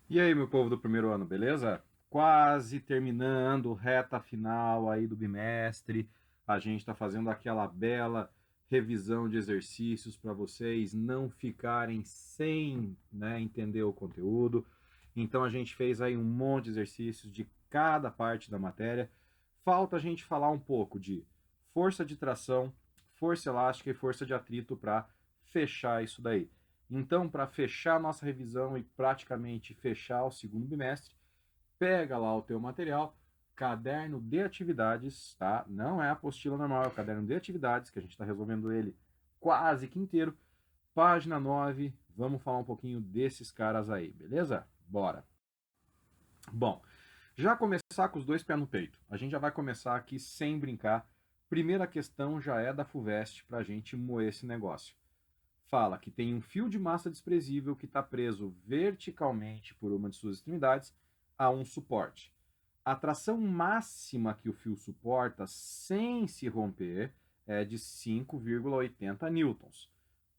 E aí, meu povo do primeiro ano, beleza? Quase terminando, reta final aí do bimestre. A gente está fazendo aquela bela revisão de exercícios para vocês não ficarem sem, entender o conteúdo. Então a gente fez aí um monte de exercícios de cada parte da matéria. Falta a gente falar um pouco de força de tração, força elástica e força de atrito para fechar isso daí. Então, para fechar a nossa revisão e praticamente fechar o segundo bimestre, pega lá o teu material, caderno de atividades, tá? Não é a apostila normal, é o caderno de atividades, que a gente está resolvendo ele quase que inteiro. Página 9, vamos falar um pouquinho desses caras aí, beleza? Bora! Bom, já começar com os dois pés no peito. A gente já vai começar aqui sem brincar. Primeira questão já é da FUVEST para a gente moer esse negócio. Fala que tem um fio de massa desprezível que está preso verticalmente por uma de suas extremidades a um suporte. A tração máxima que o fio suporta sem se romper é de 5,80 newtons.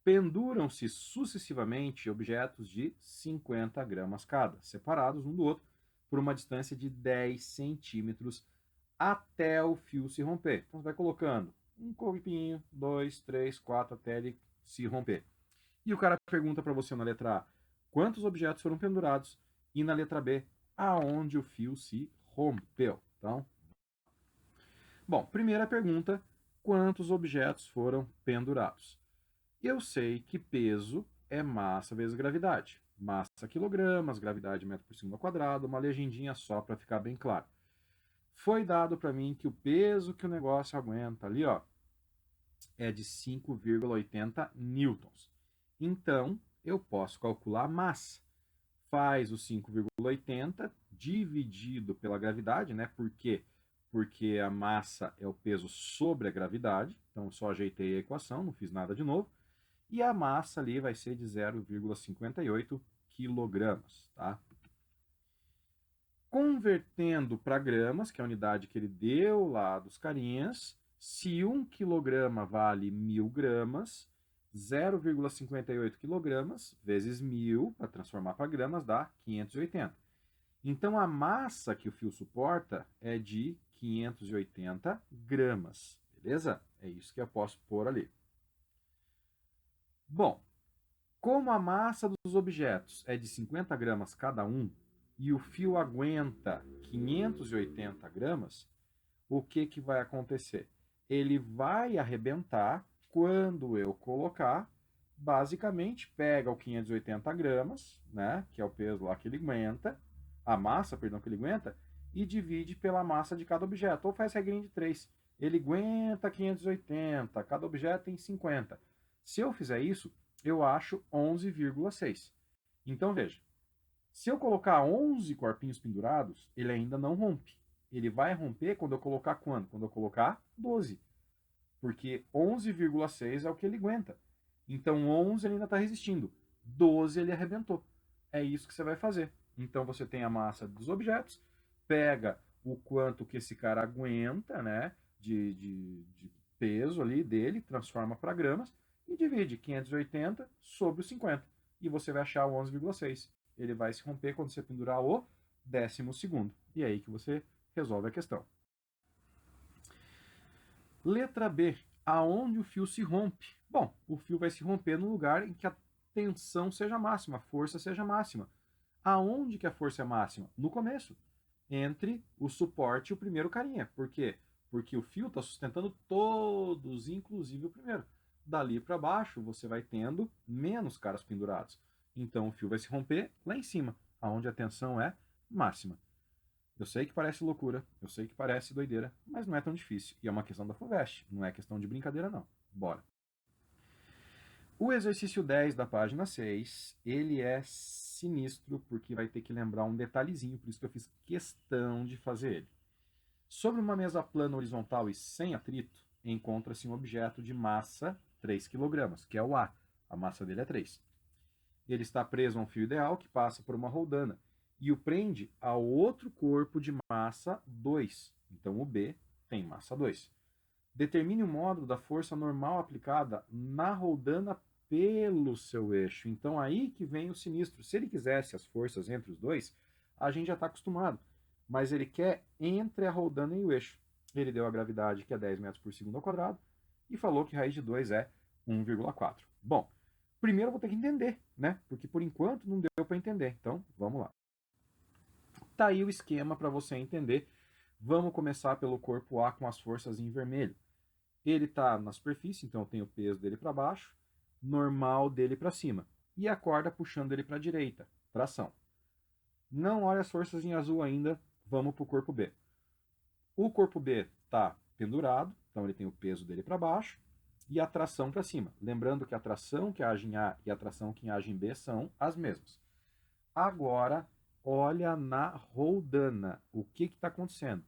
Penduram-se sucessivamente objetos de 50 gramas cada, separados um do outro por uma distância de 10 centímetros até o fio se romper. Então você vai colocando um corpinho, dois, três, quatro, até ele se romper. E o cara pergunta para você na letra A quantos objetos foram pendurados e na letra B aonde o fio se rompeu. Então, bom, primeira pergunta, quantos objetos foram pendurados? Eu sei que peso é massa vezes gravidade. Massa quilogramas, gravidade metro por segundo ao quadrado, uma legendinha só para ficar bem claro. Foi dado para mim que o peso que o negócio aguenta ali, ó, é de 5,80 newtons. Então, eu posso calcular a massa. Faz o 5,80 dividido pela gravidade, né? Por quê? Porque a massa é o peso sobre a gravidade. Então, eu só ajeitei a equação, não fiz nada de novo. E a massa ali vai ser de 0,58 quilogramas, tá? Convertendo para gramas, que é a unidade que ele deu lá dos carinhas, se 1 quilograma vale 1.000 gramas, 0,58 quilogramas vezes 1.000, para transformar para gramas, dá 580. Então, a massa que o fio suporta é de 580 gramas, beleza? É isso que eu posso pôr ali. Bom, como a massa dos objetos é de 50 gramas cada um e o fio aguenta 580 gramas, o que, que vai acontecer? Ele vai arrebentar quando eu colocar, basicamente, pega o 580 gramas, né, que é o peso lá que ele aguenta, a massa, perdão, que ele aguenta, e divide pela massa de cada objeto. Ou faz regrinha de 3. Ele aguenta 580, cada objeto tem 50. Se eu fizer isso, eu acho 11,6. Então, veja, se eu colocar 11 corpinhos pendurados, ele ainda não rompe. Ele vai romper quando eu colocar quando? Quando eu colocar 12. Porque 11,6 é o que ele aguenta. Então 11 ele ainda está resistindo. 12 ele arrebentou. É isso que você vai fazer. Então você tem a massa dos objetos, pega o quanto que esse cara aguenta, né, de peso ali dele, transforma para gramas e divide 580 sobre os 50. E você vai achar o 11,6. Ele vai se romper quando você pendurar o 12º. E é aí que você resolve a questão. Letra B. Aonde o fio se rompe? Bom, o fio vai se romper no lugar em que a tensão seja máxima, a força seja máxima. Aonde que a força é máxima? No começo, entre o suporte e o primeiro carinha. Por quê? Porque o fio está sustentando todos, inclusive o primeiro. Dali para baixo, você vai tendo menos caras pendurados. Então o fio vai se romper lá em cima, aonde a tensão é máxima. Eu sei que parece loucura, eu sei que parece doideira, mas não é tão difícil. E é uma questão da FUVEST, não é questão de brincadeira, não. Bora. O exercício 10 da página 6, ele é sinistro porque vai ter que lembrar um detalhezinho, por isso que eu fiz questão de fazer ele. Sobre uma mesa plana horizontal e sem atrito, encontra-se um objeto de massa 3 kg, que é o A. A massa dele é 3. Ele está preso a um fio ideal que passa por uma roldana e o prende a outro corpo de massa 2. Então o B tem massa 2. Determine o módulo da força normal aplicada na roldana pelo seu eixo. Então aí que vem o sinistro. Se ele quisesse as forças entre os dois, a gente já está acostumado. Mas ele quer entre a roldana e o eixo. Ele deu a gravidade, que é 10 metros por segundo ao quadrado, e falou que raiz de 2 é 1,4. Bom, primeiro eu vou ter que entender, né? Porque por enquanto não deu para entender. Então, vamos lá. Tá aí o esquema para você entender. Vamos começar pelo corpo A com as forças em vermelho. Ele está na superfície, então eu tenho o peso dele para baixo, normal dele para cima. E a corda puxando ele para a direita, tração. Não olha as forças em azul ainda, vamos para o corpo B. O corpo B está pendurado, então ele tem o peso dele para baixo e a tração para cima. Lembrando que a tração que age em A e a tração que age em B são as mesmas. Agora, olha na roldana. O que está acontecendo?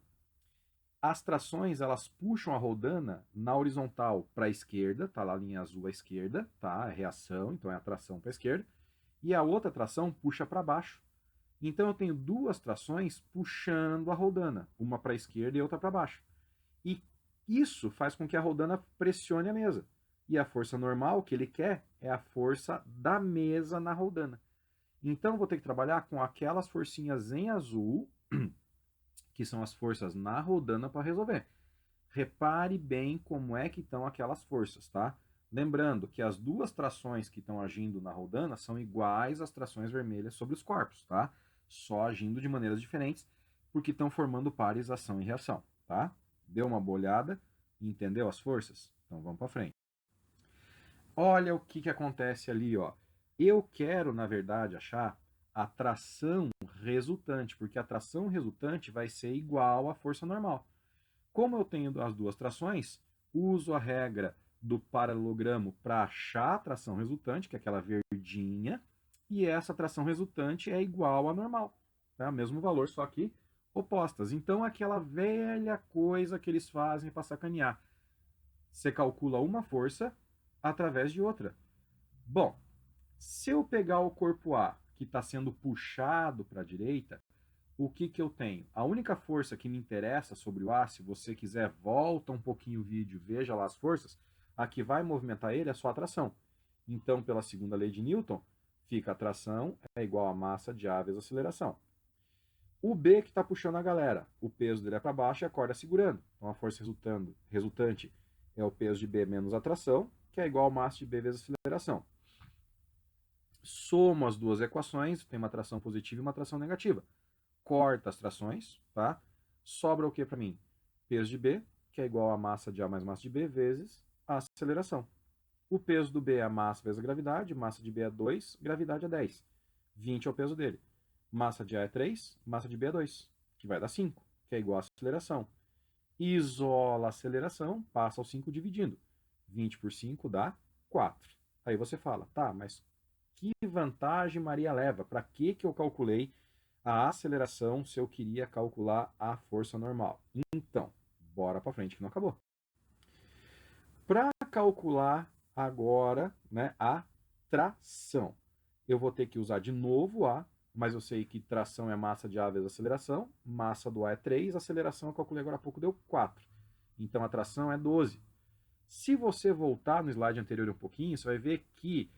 As trações, elas puxam a roldana na horizontal para a esquerda, tá lá a linha azul à esquerda, tá? É reação, então é a tração para a esquerda. E a outra tração puxa para baixo. Então eu tenho duas trações puxando a roldana, uma para a esquerda e outra para baixo. E isso faz com que a roldana pressione a mesa. E a força normal que ele quer é a força da mesa na roldana. Então eu vou ter que trabalhar com aquelas forcinhas em azul, que são as forças na roldana, para resolver. Repare bem como é que estão aquelas forças, tá? Lembrando que as duas trações que estão agindo na roldana são iguais às trações vermelhas sobre os corpos, tá? Só agindo de maneiras diferentes, porque estão formando pares ação e reação, tá? Deu uma bolhada e entendeu as forças? Então vamos para frente. Olha o que acontece ali, ó. Eu quero, na verdade, achar a tração resultante, porque a tração resultante vai ser igual à força normal. Como eu tenho as duas trações, uso a regra do paralelogramo para achar a tração resultante, que é aquela verdinha, e essa tração resultante é igual à normal. Tá? Mesmo valor, só que opostas. Então, aquela velha coisa que eles fazem para sacanear. Você calcula uma força através de outra. Bom, se eu pegar o corpo A, que está sendo puxado para a direita, o que eu tenho? A única força que me interessa sobre o A, se você quiser, volta um pouquinho o vídeo, veja lá as forças, a que vai movimentar ele é só a tração. Então, pela segunda lei de Newton, fica a tração é igual a massa de A vezes a aceleração. O B que está puxando a galera, o peso dele é para baixo e a corda segurando. Então, a força resultante é o peso de B menos a tração, que é igual a massa de B vezes a aceleração. Somo as duas equações, tem uma tração positiva e uma tração negativa. Corta as trações, tá? Sobra o que para mim? Peso de B, que é igual a massa de A mais massa de B, vezes a aceleração. O peso do B é a massa vezes a gravidade, massa de B é 2, gravidade é 10. 20 é o peso dele. Massa de A é 3, massa de B é 2, que vai dar 5, que é igual a aceleração. Isola a aceleração, passa ao 5 dividindo. 20 por 5 dá 4. Aí você fala, tá, mas que vantagem Maria leva? Para que eu calculei a aceleração se eu queria calcular a força normal? Então, bora para frente que não acabou. Para calcular agora, né, a tração, eu vou ter que usar de novo A, mas eu sei que tração é massa de A vezes aceleração, massa do A é 3, aceleração eu calculei agora há pouco, deu 4. Então a tração é 12. Se você voltar no slide anterior um pouquinho, você vai ver que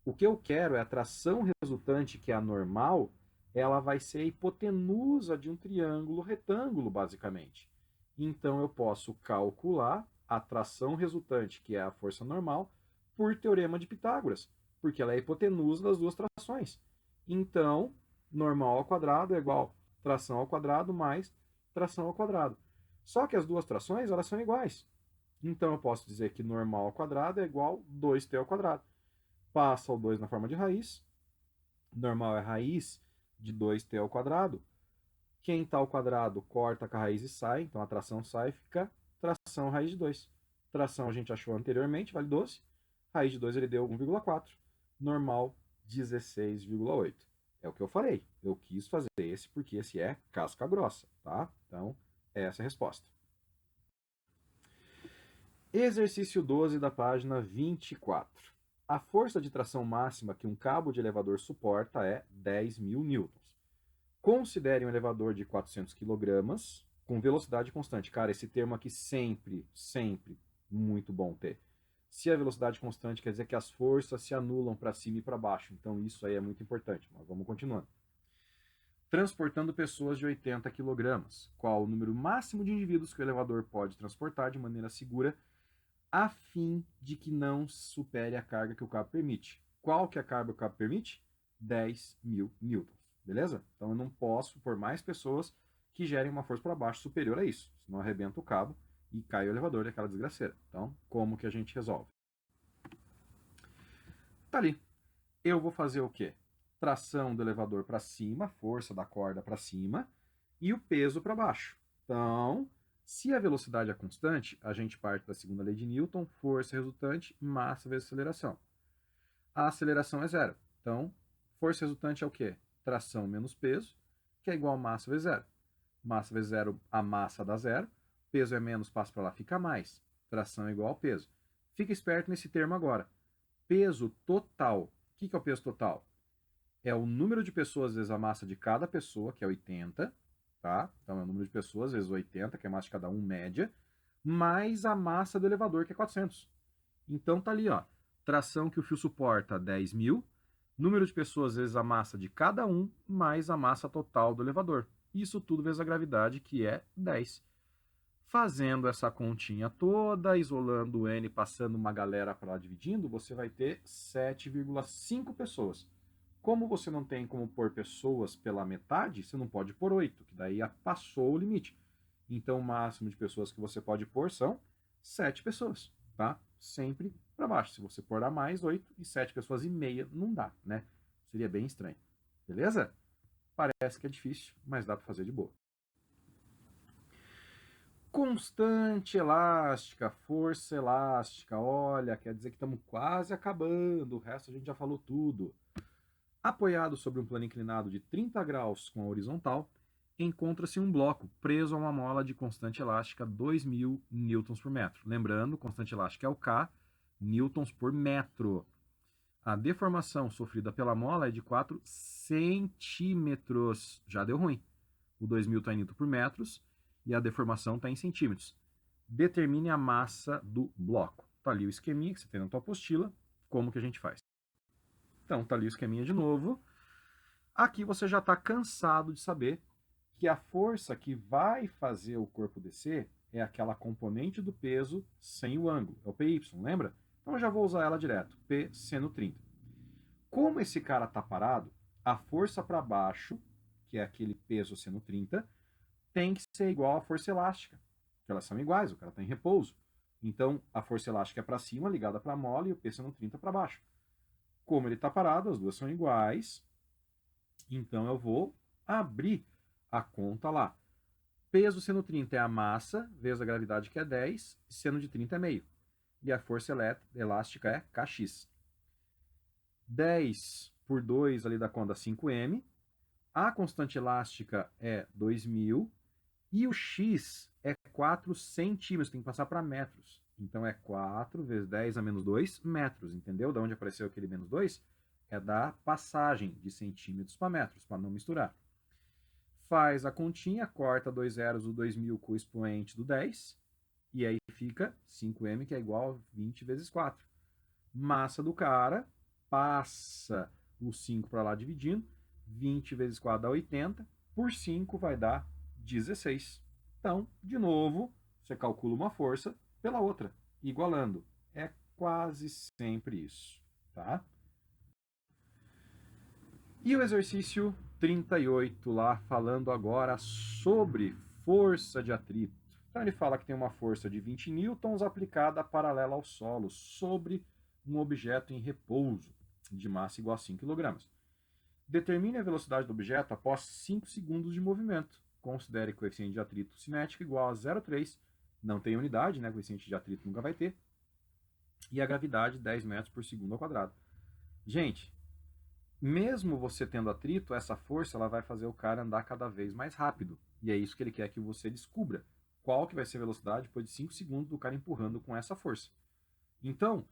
o que eu quero é a tração resultante, que é a normal, ela vai ser a hipotenusa de um triângulo retângulo, basicamente. Então eu posso calcular a tração resultante, que é a força normal, por teorema de Pitágoras, porque ela é a hipotenusa das duas trações. Então, normal ao quadrado é igual a tração ao quadrado mais tração ao quadrado. Só que as duas trações, elas são iguais. Então eu posso dizer que normal ao quadrado é igual a 2t ao quadrado. Passa o 2 na forma de raiz. Normal é raiz de 2t ao quadrado. Quem está ao quadrado corta com a raiz e sai, então a tração sai, fica tração raiz de 2. Tração a gente achou anteriormente, vale 12. Raiz de 2 ele deu 1,4. Normal, 16,8. É o que eu falei. Eu quis fazer esse porque esse é casca grossa, tá? Então, essa é a resposta. Exercício 12 da página 24. A força de tração máxima que um cabo de elevador suporta é 10.000 newtons. Considere um elevador de 400 kg com velocidade constante. Cara, esse termo aqui sempre muito bom ter. Se a velocidade constante quer dizer que as forças se anulam para cima e para baixo. Então isso aí é muito importante. Mas vamos continuando. Transportando pessoas de 80 kg. Qual o número máximo de indivíduos que o elevador pode transportar de maneira segura, a fim de que não supere a carga que o cabo permite? Qual que é a carga que o cabo permite? 10.000 newtons, beleza? Então eu não posso pôr mais pessoas que gerem uma força para baixo superior a isso, senão arrebenta o cabo e cai o elevador daquela desgraceira. Então, como que a gente resolve? Tá ali. Eu vou fazer o quê? Tração do elevador para cima, força da corda para cima e o peso para baixo. Então, se a velocidade é constante, a gente parte da segunda lei de Newton, força resultante, massa vezes aceleração. A aceleração é zero. Então, força resultante é o quê? Tração menos peso, que é igual a massa vezes zero. Massa vezes zero, a massa dá zero. Peso é menos, passa para lá, fica mais. Tração é igual ao peso. Fica esperto nesse termo agora. Peso total. O que é o peso total? É o número de pessoas vezes a massa de cada pessoa, que é 80, tá? Então é o número de pessoas vezes 80, que é a massa de cada um, média, mais a massa do elevador, que é 400. Então tá ali, ó. Tração que o fio suporta, 10.000. Número de pessoas vezes a massa de cada um, mais a massa total do elevador. Isso tudo vezes a gravidade, que é 10. Fazendo essa continha toda, isolando o N, passando uma galera para lá dividindo, você vai ter 7,5 pessoas. Como você não tem como pôr pessoas pela metade, você não pode pôr 8, que daí passou o limite. Então, o máximo de pessoas que você pode pôr são 7 pessoas, tá? Sempre para baixo. Se você pôr a mais 8 e 7 pessoas e meia, não dá, né? Seria bem estranho. Beleza? Parece que é difícil, mas dá para fazer de boa. Constante elástica, força elástica. Olha, quer dizer que estamos quase acabando. O resto a gente já falou tudo. Apoiado sobre um plano inclinado de 30 graus com a horizontal, encontra-se um bloco preso a uma mola de constante elástica 2.000 newtons por metro. Lembrando, constante elástica é o K, newtons por metro. A deformação sofrida pela mola é de 4 centímetros. Já deu ruim. O 2.000 está em newton por metros e a deformação está em centímetros. Determine a massa do bloco. Está ali o esqueminha que você tem na tua apostila. Como que a gente faz? Então, tá ali o esqueminha de novo. Aqui você já está cansado de saber que a força que vai fazer o corpo descer é aquela componente do peso sem o ângulo, é o PY, lembra? Então eu já vou usar ela direto, P seno 30. Como esse cara está parado, a força para baixo, que é aquele peso seno 30, tem que ser igual à força elástica, porque elas são iguais, o cara está em repouso. Então a força elástica é para cima, ligada para a mola, e o P seno 30 para baixo. Como ele está parado, as duas são iguais, então eu vou abrir a conta lá. Peso seno 30 é a massa, vezes a gravidade, que é 10, e seno de 30 é meio. E a força elástica é Kx. 10 por 2 ali da conta 5m. A constante elástica é 2.000. E o x é 4 centímetros, tem que passar para metros. Então é 4 vezes 10 a menos 2 metros, entendeu? Da onde apareceu aquele menos 2? É da passagem de centímetros para metros, para não misturar. Faz a continha, corta 2 zeros, o 2.000 com o expoente do 10, e aí fica 5m, que é igual a 20 vezes 4. Massa do cara, passa o 5 para lá dividindo, 20 vezes 4 dá 80, por 5 vai dar 16. Então, de novo, você calcula uma força pela outra, igualando. É quase sempre isso, tá? E o exercício 38 lá, falando agora sobre força de atrito. Então ele fala que tem uma força de 20 newtons aplicada paralela ao solo sobre um objeto em repouso de massa igual a 5 kg. Determine a velocidade do objeto após 5 segundos de movimento. Considere coeficiente de atrito cinético igual a 0,3. Não tem unidade, né? Coeficiente de atrito nunca vai ter. E a gravidade 10 metros por segundo ao quadrado. Gente, mesmo você tendo atrito, essa força ela vai fazer o cara andar cada vez mais rápido. E é isso que ele quer que você descubra. Qual que vai ser a velocidade depois de 5 segundos do cara empurrando com essa força. Então,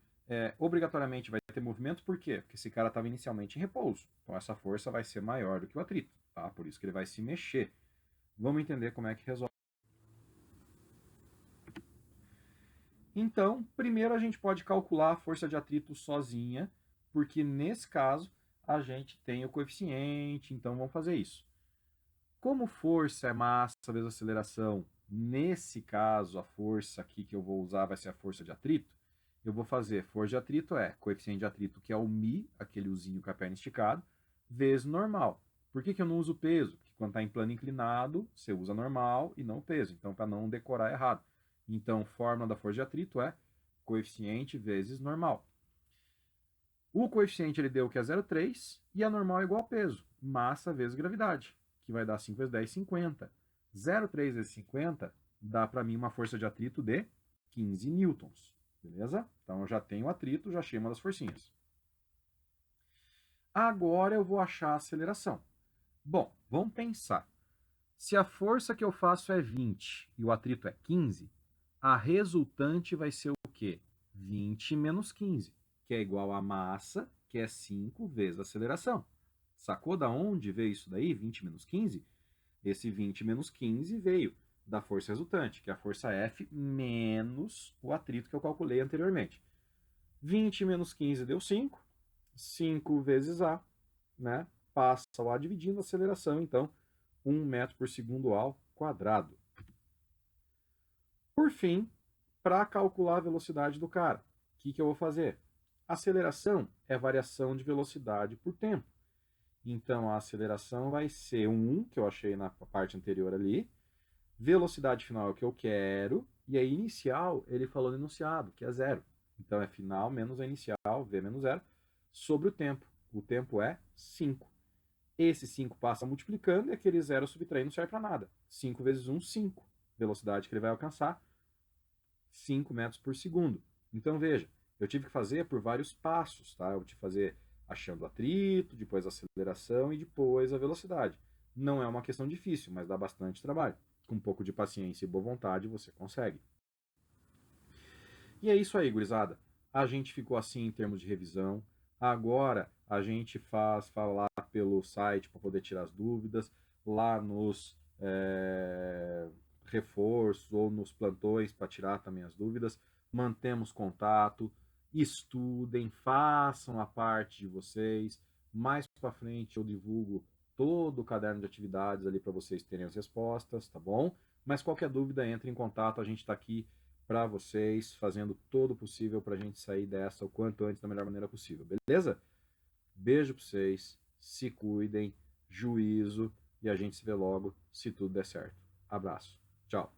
obrigatoriamente vai ter movimento, por quê? Porque esse cara estava inicialmente em repouso. Então essa força vai ser maior do que o atrito, tá? Por isso que ele vai se mexer. Vamos entender como é que resolve. Então, primeiro a gente pode calcular a força de atrito sozinha, porque nesse caso a gente tem o coeficiente, então vamos fazer isso. Como força é massa vezes aceleração, nesse caso a força aqui que eu vou usar vai ser a força de atrito, eu vou fazer força de atrito coeficiente de atrito, que é o μ, aquele uzinho com a perna esticada, vezes normal. Por que eu não uso peso? Porque quando está em plano inclinado, você usa normal e não peso, então para não decorar errado. Então, fórmula da força de atrito é coeficiente vezes normal. O coeficiente ele deu que é 0,3 e a normal é igual a peso, massa vezes gravidade, que vai dar 5 vezes 10, 50. 0,3 vezes 50 dá para mim uma força de atrito de 15 newtons, beleza? Então eu já tenho atrito, já achei uma das forcinhas. Agora eu vou achar a aceleração. Bom, vamos pensar. Se a força que eu faço é 20 e o atrito é 15, a resultante vai ser o quê? 20 menos 15, que é igual a massa, que é 5 vezes a aceleração. Sacou da onde veio isso daí, 20 menos 15? Esse 20 menos 15 veio da força resultante, que é a força F menos o atrito que eu calculei anteriormente. 20 menos 15 deu 5. 5 vezes A, né? Passa o A dividindo a aceleração, então, 1 metro por segundo ao quadrado. Por fim, para calcular a velocidade do cara, o que eu vou fazer? Aceleração é variação de velocidade por tempo. Então, a aceleração vai ser 1, que eu achei na parte anterior ali. Velocidade final é o que eu quero. E a inicial, ele falou no enunciado, que é 0. Então, é final menos a inicial, v menos 0, sobre o tempo. O tempo é 5. Esse 5 passa multiplicando e aquele 0 subtraindo não serve para nada. 5 vezes 1, 5. Velocidade que ele vai alcançar, 5 metros por segundo. Então, veja, eu tive que fazer por vários passos, tá? Eu tive que fazer achando atrito, depois a aceleração e depois a velocidade. Não é uma questão difícil, mas dá bastante trabalho. Com um pouco de paciência e boa vontade, você consegue. E é isso aí, gurizada. A gente ficou assim em termos de revisão. Agora a gente fala lá pelo site para poder tirar as dúvidas, lá nos reforços ou nos plantões para tirar também as dúvidas. Mantemos contato, estudem, façam a parte de vocês. Mais para frente eu divulgo todo o caderno de atividades ali para vocês terem as respostas, tá bom? Mas qualquer dúvida, entre em contato, a gente está aqui para vocês, fazendo todo o possível para a gente sair dessa o quanto antes da melhor maneira possível, beleza? Beijo para vocês, se cuidem, juízo e a gente se vê logo se tudo der certo. Abraço, tchau.